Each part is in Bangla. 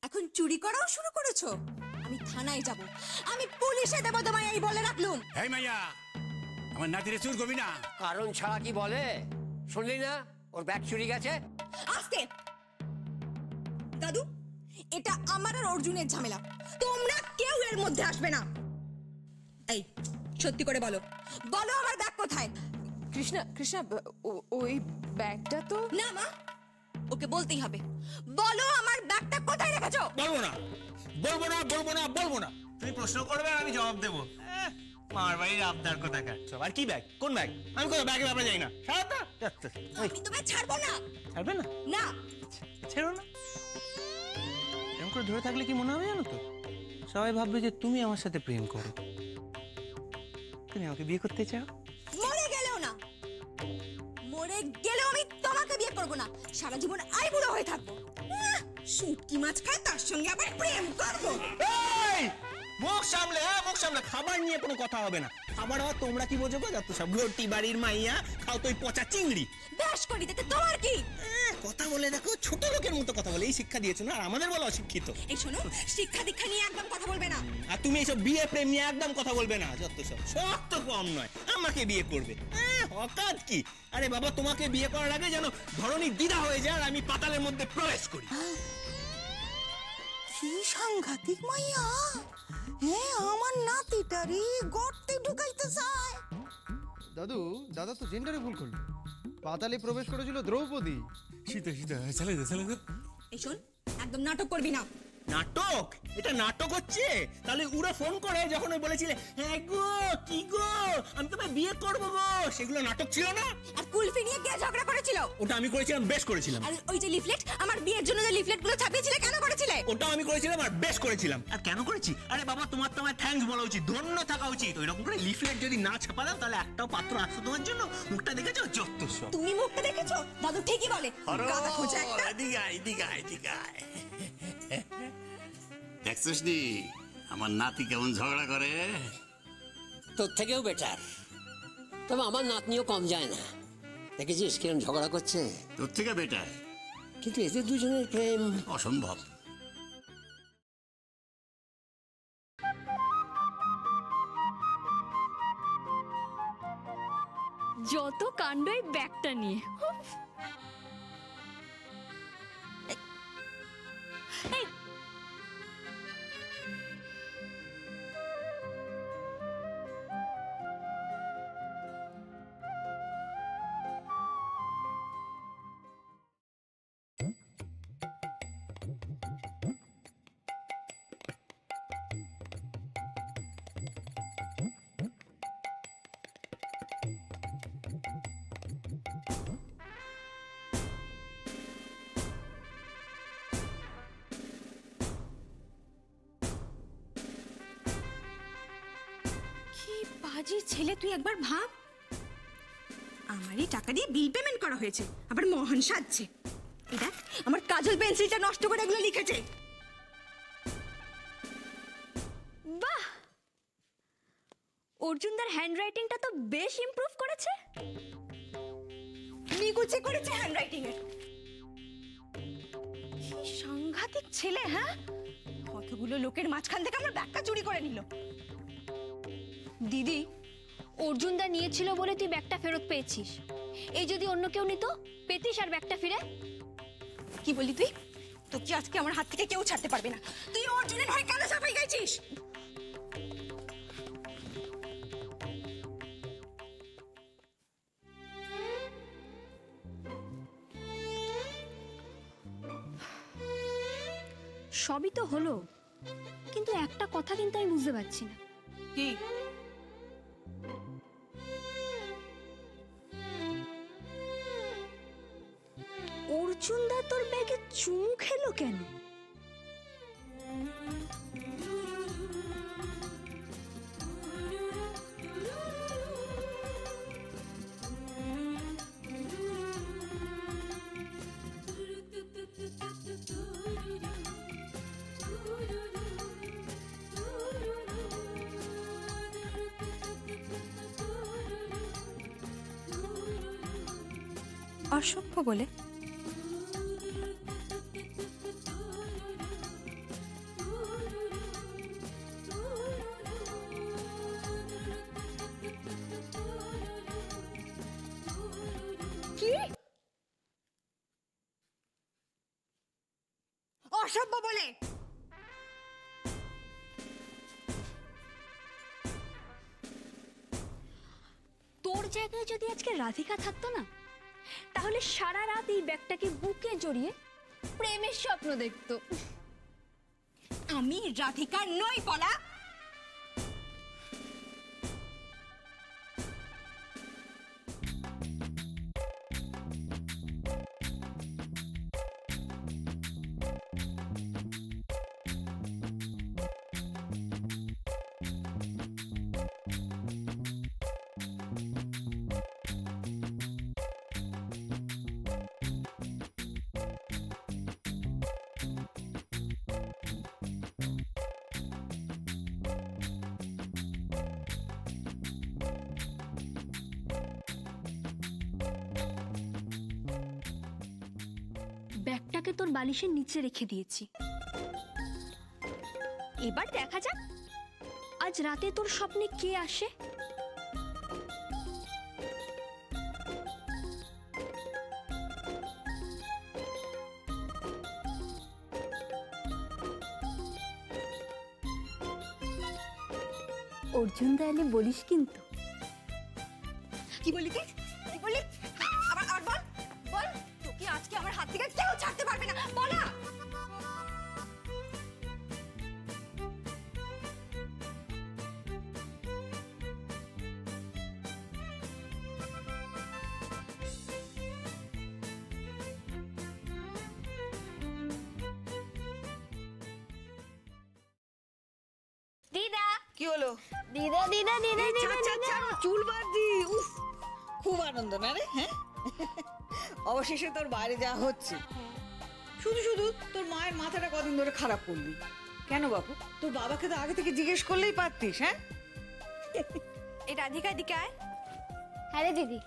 এখন চুরি করাও শুরু করেছো? আমি থানায় যাব, আমি পুলিশে দেব তোমায়, এই বলে রাখলুম। এই মাইয়া, আমার নাতিরে চুর করবি না। কারণ ছাড়া কি বলে? শুনলি না ওর ব্যাগ চুরি গেছে? আস্তে দাদু, এটা আমার আর অর্জুনের ঝামেলা, তোমরা কেউ এর মধ্যে আসবে না। এই সত্যি করে বলো, বলো আমার ব্যাগ কোথায়? কৃষ্ণা কৃষ্ণা, ওই ব্যাগটা তো না মা, ওকে বলতেই হবে, বলো আমার ব্যাগটা কোথায় রেখেছো? বলবো না বলবো না বলবো না বলবো না। তুমি প্রশ্ন করবে আর আমি জবাব দেবো। মামার বাড়ির আবদার কোথাকার। আর কি ব্যাগ? কোন ব্যাগ? আমি কোনো ব্যাগের ব্যাপারে যাই না। আমি তোমায় ছাড়বো না। ছাড়বে না? না। ছেড়ো না। এরকম করে ধরে থাকলে কি মনে হবে জানো তো, সবাই ভাববে যে তুমি আমার সাথে প্রেম করো, তুমি আমাকে বিয়ে করতে চাও। মরে গেলেও না, মরে গেলেও আমি তোমাকে বিয়ে করবো না, সারা জীবন আইবুড়ো হয়ে থাকবো। শুটকি মাছ খায় তার সঙ্গে আবার প্রেম করবো? এই মুখ সামলে, মুখ সামলে। খাবার নিয়ে কোনো কথা হবে না। খাবার হওয়া তোমরা কি বোঝো গো? যত সব রুটি বাড়ির মাইয়া, খাও তো ওই পচা চিংড়ি। বেশ করি, তাতে তোমার কি? কথা বলে দেখো, ছোট লোকের মতো কথা বলে। এই শিক্ষা দিয়েছো না, আর আমাদের বলো অশিক্ষিত। এই শোনো, শিক্ষা দীক্ষা নিয়ে একদম কথা বলবে না। আর তুমি এইসব বিয়ে প্রেম নিয়ে একদম কথা বলবে না। যত সব শক্ত কম নয়, আমাকে বিয়ে করবে। হঠাৎ কি? আরে বাবা, তোমাকে বিয়ে করার আগে যেন ধরনী দ্বিধা হয়ে যায় আর আমি পাতালের মধ্যে প্রবেশ করি। কি সাংঘাতিক মাইয়া! আমার নাতিটারি গর্তে ঢুকাইতে চায়। দাদু, দাদা তো জেন্ডারে ভুল করলো। পাতালে প্রবেশ করেছিল দ্রৌপদী। সীতা সীতা, চলে দে চলে দে। এই শোন, একদম নাটক করবি না। নাটক? এটা নাটক হচ্ছে? তাহলে উড়ে ফোন করে যখন ওই বলেছিলে হ্যাঁ গো কি গো আমি তোমায় বিয়ে করবো গো, সেগুলো নাটক ছিল না? আর কুলফি নিয়ে কে ঝগড়া করেছিল? ওটা আমি করেছিলাম, বেশ করেছিলাম। আর ওই যে লিফলেট, আমার বিয়ের জন্য যে লিফলেট গুলো ছাপিয়েছিলে, কেন করেছিলে? ওটাও আমি করেছিলাম আর বেশ করেছিলাম। আর কেন করেছি? আরে বাবা, তোমার তো আমার থ্যাঙ্কস বলা উচিত, ধন্য থাকা উচিত। ওইরকম করে লিফলেট যদি না ছাপালাম তাহলে একটাও পাত্র আসতো তোমার জন্য। মুখটা দেখেছো? যত সব। তুমি মুখটা দেখেছো? দাদু ঠিকই বলে, গাধা খোঁজা একটা। এদিকে আয়, এদিকে আয়, এদিকে আয়। দেখছিস নি আমার নাতি কেমন ঝগড়া করে? তোর থেকেও বেটার। তবে আমার নাতনিও কম যায় না, দেখেছিস কিরম ঝগড়া করছে? তোর থেকে বেটার, কিন্তু এদের দুজনের প্রেম অসম্ভব। যত কাণ্ড এই ব্যাগটা নিয়ে। এই, কি বাজে ছেলে তুই, একবার ভাব। আমারই টাকা দিয়ে বিল পেমেন্ট করা হয়েছে, আবার মহান সাজছে। এটা আমার কাজল পেন্সিলটা নষ্ট করে এগুলো লিখেছে। বাহ, অর্জুনদার হ্যান্ডরাইটিংটা তো বেশ ইমপ্রুভ করেছে। নিকুচি করেছে হ্যান্ডরাইটিং এর। কি সাংঘাতিক ছেলে! হ্যাঁ, কতগুলো লোকের মাঝখান থেকে আমার ব্যাগটা চুরি করে নিল। দিদি, অর্জুনদা নিয়েছিল বলে তুই ব্যাগটা ফেরত পেয়েছিস। এই যদি অন্য কেউ নিত, পেতিস আর ব্যাগটা ফিরে? কি বলি তুই? তোকে আজকে আমার হাত থেকে কেউ ছাড়তে পারবে না। তুই অর্জুনের হয়ে কেন সাফাই গাইছিস? সবই তো হলো, কিন্তু একটা কথা কিন্তু আমি বুঝতে পারছি না। কি? অর্জুনদা তোর ব্যাগে চুমু খেলো কেন? অসভ্য বলে? অসভ্য বলে। তোর জায়গায় যদি আজকে রাধিকা থাকতো না, তাহলে সারা রাত এই ব্যাগটাকে বুকে জড়িয়ে প্রেমের স্বপ্ন দেখতো। আমি রাধিকা নই পলা। ব্যাগটাকে তোর বালিশের নিচে রেখে দিয়েছি। এবার দেখা যাক আজ রাতে তোর স্বপ্নে কে আসে। অর্জুন দা এলে বলিস কিন্তু। কি বলি তুই? কি বলি? আবার আবার বল বল। তোকে আজকে আমার হাত থেকে কেউ ছাড়তে পারবে না পলা। দিদা কি হলো? দিদা দিদা দিদা দিদা দিদা। চুল বাঁধি, উফ খুব আনন্দ না রে? হ্যাঁ, অবশেষে তোর বাইরে যাওয়া হচ্ছে। শুধু শুধু তোর মায়ের মাথাটা কদিন ধরে খারাপ করলি কেন বাপু? তোর বাবাকে তো আগে থেকে জিজ্ঞেস করলেই পারতিস। হ্যাঁ, এই রাধিকা দিকে আয়। হ্যাঁ রে দিদি।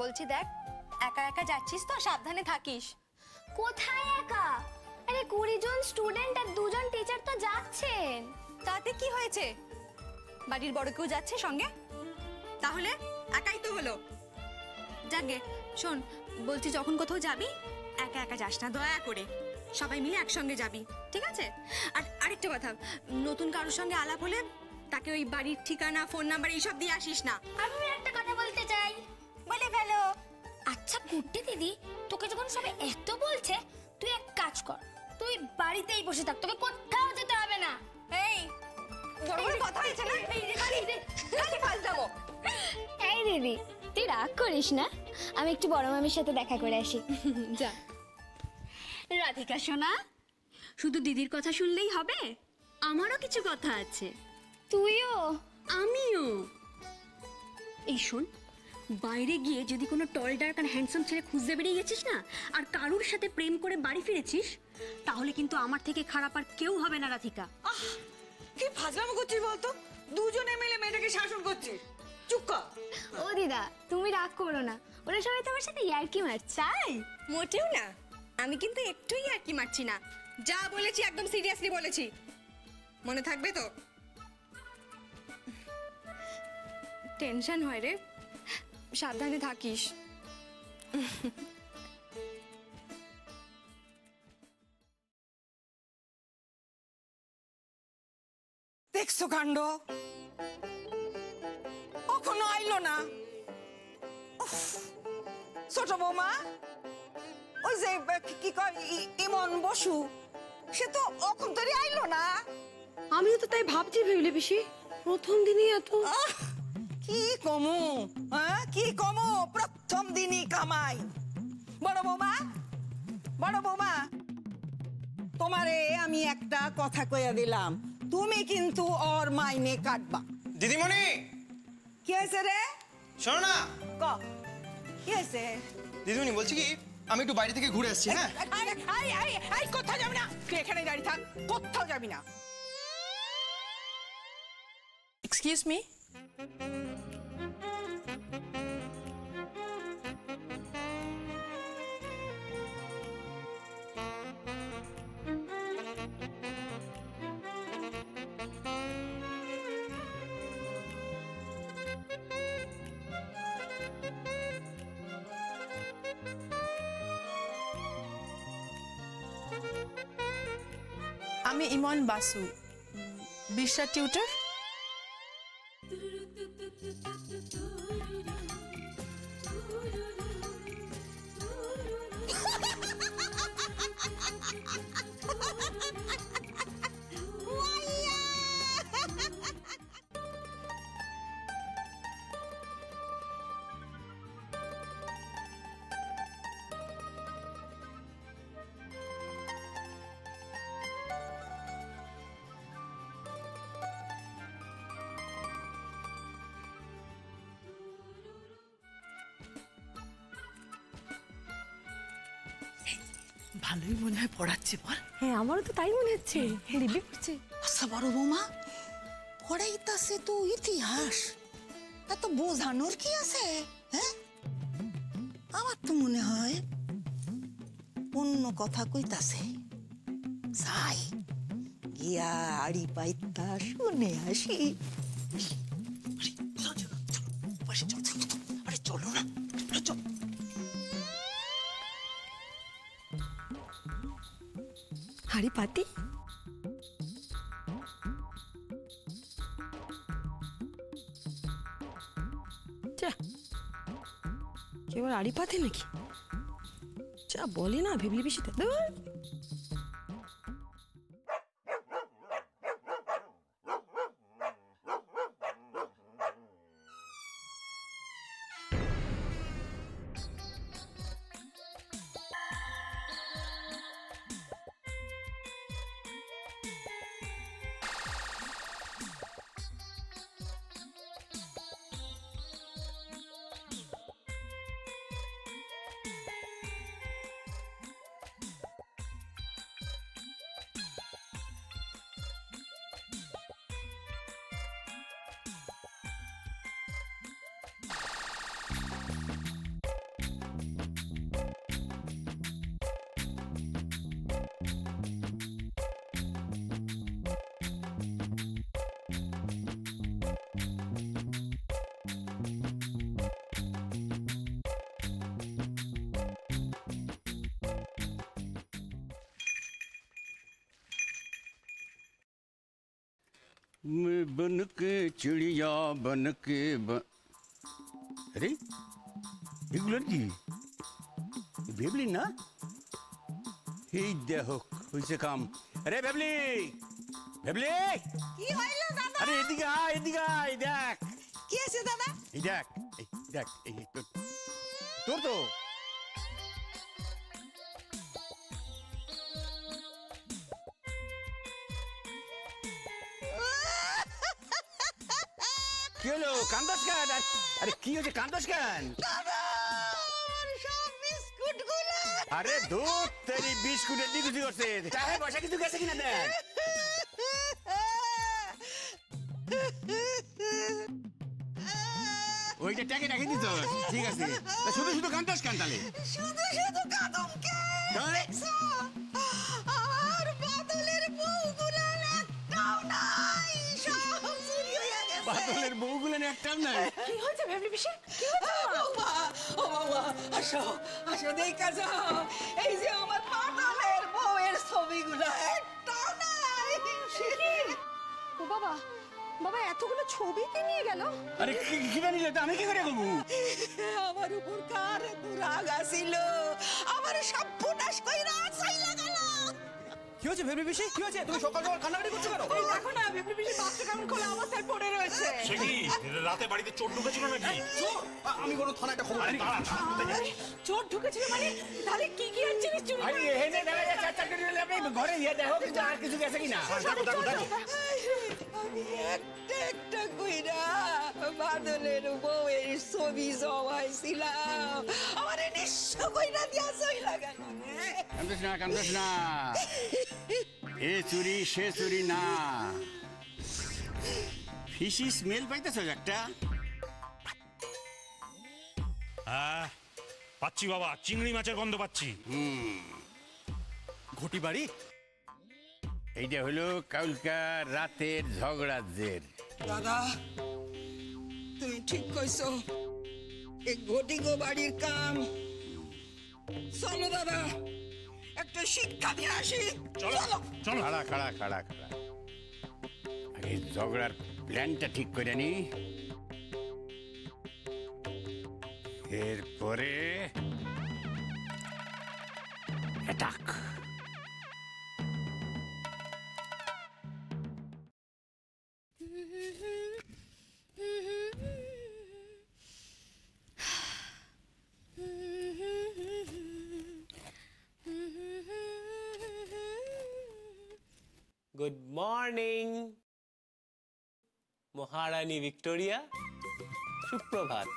বলছি দেখ, একা একা যাচ্ছিস তো, সাবধানে থাকিস। কোথায় একা? আরে 20 জন স্টুডেন্ট আর 2 জন টিচার তো যাচ্ছেন। তাতে কি হয়েছে? বাড়ির বড় কেউ যাচ্ছে সঙ্গে, তাহলে একাই তো হলো। যাকে শোন, বলছি যখন কোথাও যাবি একা একা যাস না, দয়া করে সবাই মিলে একসঙ্গে যাবি, ঠিক আছে? আর আরেকটা কথা, নতুন কারোর সঙ্গে আলাপ হলে তাকে ওই বাড়ির ঠিকানা, ফোন নাম্বার এইসব দিয়ে আসিস না। আমি একটা কথা বলতে চাই। বলে ফেলো। আচ্ছা কুট্টি দিদি, তোকে যখন সবাই এত বলছে, তুই এক কাজ কর, তুই বাড়িতেই বসে থাক, তোকে কোথাও যেতে হবে না। এই বড় বড় কথা হয়েছে না, খালি ফালতামো। এই দিদি, তুই রাগ করিস না, আমি একটু বড় মামির সাথে দেখা করে আসি। যা। রাধিকা সোনা, শুধু দিদির কথা শুনলেই হবে, আমারও কিছু কথা আছে। তুইও? আমিও। এই শোন, বাইরে গিয়ে যদি কোনো টল ডার্ক আর হ্যান্ডসাম ছেলে খুঁজতে বেরিয়ে গেছিস না, আর কারুর সাথে প্রেম করে বাড়ি ফিরেছিস, তাহলে কিন্তু আমার থেকে খারাপ আর কেউ হবে না রাধিকা। কি ফাজলামো করছিস বলতো? দুজনে মিলে মেয়েটাকে শাসন করছিস। চুপ কর। ও দিদা, তুমি রাগ করো না, ওরা সবাই তোমার সাথে ইয়ার্কি মারছে। তাই? মোটেও না, আমি কিন্তু একটুই আর কি মারছি না, যা বলেছি একদম সিরিয়াসলি বলেছি, মনে থাকবে তো? টেনশন হয় রে, সাবধানে থাকিস। দেখছো কাণ্ড, কখনো আইলো না। উফ, ছোট বৌমা, ওই যে কি কয় ইমন বসু, সে তো অখন ধরে আইলো না। আমিও তো তাই ভাবছি ভেবলে বেশি, প্রথম দিনই এত। কি কমু, হ্যাঁ কি কমু, প্রথম দিনই কামাই। বড় বৌমা, বড় বৌমা, তোমারে আমি একটা কথা কইয়া দিলাম, তুমি কিন্তু ওর মাইনে কাটবা। দিদিমণি, কি হয়েছে রে? শোনো না। ক, কি হয়েছে? দিদিমণি বলছি কি, আমি একটু বাইরে থেকে ঘুরে আসছি। হ্যাঁ, কোথাও যাবি না, তুই এখানে দাঁড়িয়ে থাক, কোথাও যাবি না। Excuse me. আমি ইমন বাসু, বিশ্বা টিউটর। ভালোই মনে হয় পড়াচ্ছে বল। হ্যাঁ আমারও তো তাই মনে হচ্ছে, দিব্যি করছে। আচ্ছা বড় বৌমা, পড়াইতাছে তো ইতিহাস, তা তো বোঝানোর কি আছে? হ্যাঁ, আমার তো মনে হয় অন্য কথা কইতাছে। যাই গিয়া আড়ি পাইতা শুনে আসি। আরে চলো না, চল। হাড়ি পাতি কেউ আড়ি পাতে নাকি? যা বলে না ভেবলি বেশিতে। मैं बन के चिड़िया बन के अरे এগুলো কি বেবলি না? এই দেখো হইছে কাম। আরে বেবলি, বেবলি কি হইলো দাদা? আরে এদিকে আয়, এদিকে আয়, দেখ কি আছে দাদা? এই দেখ, এই দেখ, এই তোর তো কি হলো? কান্দাস কেন? আরে কি হয়েছে? কান্দাস কেন? আরে দুধ তেরি বিস্কুটের দিকে কি করছে? চাহে বসে কিছু গেছে কিনা দেখ। ওইটা টাকে রেখে দিত, ঠিক আছে। শুধু শুধু কান্দাস কেন তাহলে? শুধু শুধু কাঁদম কে? দেখছো? আমার বাদলের বউগুলো একটাও নাই, সব চুরি হয়ে গেছে। বাদলের বউগুলো একটাও নাই? কি হয়েছে ভেবলি বেশি? বৌমা, ও বৌমা, আসো, আসো দেখা যাও। এই যে আমার বাদলের বউয়ের ছবিগুলো একটাও নাই। ও বাবা, বাবা এতগুলো ছবি কে নিয়ে গেল? আরে কি জানিলে তো আমি কি করে করবো? আমার উপর কার এত রাগ আসিল, আমার সব ফুটাস কইরা চাইলা গেল। কি হয়েছে ভেবলি বেশি? কি হয়েছে? তুমি সকাল সকাল কান্নাকাটি করছো কেন? এই দেখো না ভেবলি বেশি বাচ্চা কেমন খোলা অবস্থায় পড়ে রয়েছে। সে কি রাতে বাড়িতে চোর ঢুকেছিল নাকি? আমি কোনো থানায় একটা খবর দিই। চোর ঢুকেছিল মানে? তাহলে কি কি আর জিনিস চুরি আরে এখানে দেখা যাচ্ছে চারটা দিলে আপনি ঘরে গিয়ে দেখো কিন্তু আর কিছু গেছে কিনা। আমি একটা একটা কইরা বাদলের বউয়ের ছবি জমাইছিলাম, আমার নিঃস্ব কইরা দিয়া চাইলা গেল। কান্দাস না, কান্দাস না, এ চুরি সে চুরি না। ফিশি স্মেল পাইতেছ একটা? হ্যাঁ পাচ্ছি বাবা, চিংড়ি মাছের গন্ধ পাচ্ছি। ঘটি বাড়ি এইটা হলো কালকার রাতের ঝগড়ার জের। দাদা তুমি ঠিক কইছো, এই ঘটিগো বাড়ির কাম। চলো দাদা, একটা একটা শিক্ষা দিয়ে আসি। চলো খাড়া খাড়া খাড়া খাড়া, আগে ঝগড়ার প্ল্যানটা ঠিক করে নি, এরপরে অ্যাটাক। গুড মর্নিং মহারানী ভিক্টোরিয়া, সুপ্রভাত।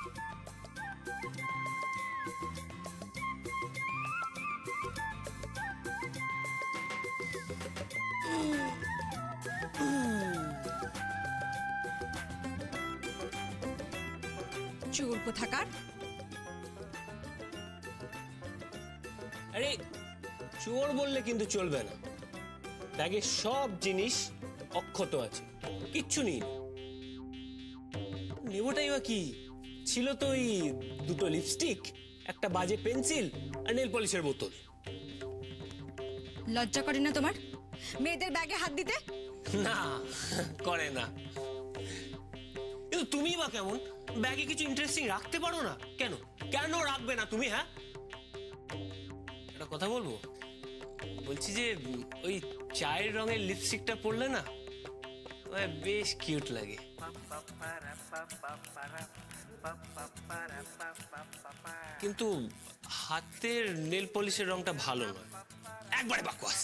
চোর কোথাকার। আরে চোর বললে কিন্তু চলবে না, ব্যাগে সব জিনিস অক্ষত আছে, কিচ্ছু নেই। নেবটাই বা কি ছিল? তো ওই দুটো লিপস্টিক, একটা বাজে পেন্সিল আর নেল পলিশের বোতল। লজ্জা করে না তোমার মেয়েদের ব্যাগে হাত দিতে? না, করে না। কিন্তু তুমি বা কেমন ব্যাগে কিছু ইন্টারেস্টিং রাখতে পারো না? কেন কেন রাখবে না তুমি? হ্যাঁ, একটা কথা বলবো, বলছি যে ওই চায়ের রঙের লিপস্টিকটা পরলে না বেশ কিউট লাগে। কিন্তু হাতের নেল পলিশের রংটা ভালো নয়, একবারে বাকওয়াস।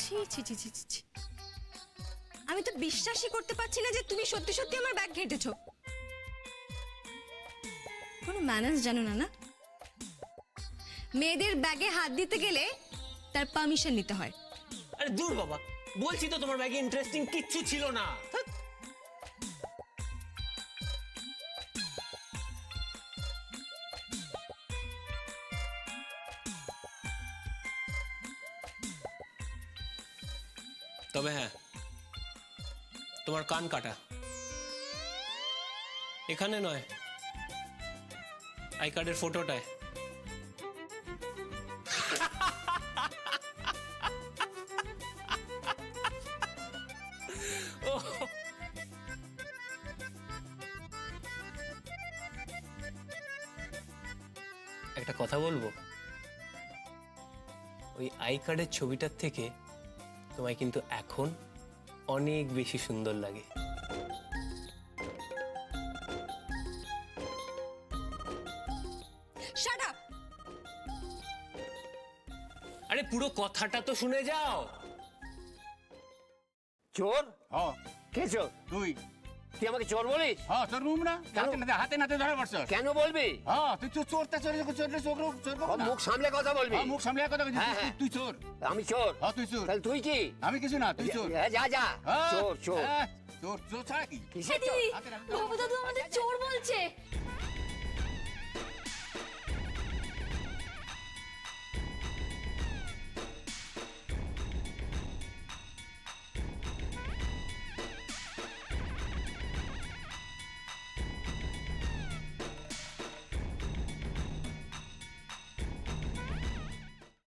ছি ছি ছি ছি ছি ছি। আমি তো বিশ্বাসই করতে পারছি না যে তুমি সত্যি সত্যি আমার ব্যাগ ঘেঁটেছো। কোনো ম্যানার্স জানো না? না, মেয়েদের ব্যাগে হাত দিতে গেলে তার পারমিশন নিতে হয়। আরে দূর বাবা, বলছি তো তোমার ব্যাগে ইন্টারেস্টিং কিচ্ছু ছিল না। তবে হ্যাঁ, তোমার কান কাটা, এখানে নয়, আই কার্ডের ফটোটায়। একটা কথা বলবো, ওই আই কার্ডের ছবিটার থেকে তোমায় কিন্তু এখন অনেক বেশি সুন্দর লাগে। Shut up. আরে পুরো কথাটা তো শুনে যাও। চোর? হ্যাঁ, কে চোর? তুই। তুই আমাকে চোর বলিস? হ্যাঁ, তোর মুখ না, কেন? হাতে নাতে ধরে পড়ছস। কেন বলবি? হ্যাঁ, তুই তো চোরটা চোর মুখ সামলে কথা বলবি। মুখ সামলে কথা বলছিস। হ্যাঁ, হ্যাঁ। তুই চোর। আমি চোর? হ্যাঁ, তুই চোর। তাহলে তুই কি? আমি কিছু না, তুই চোর। যা যা। হ্যাঁ, চোর চোর। হ্যাঁ, চোর চোর ছাড়া কি? কিসের চোর? বাবু দাদু আমাদের চোর বলছে।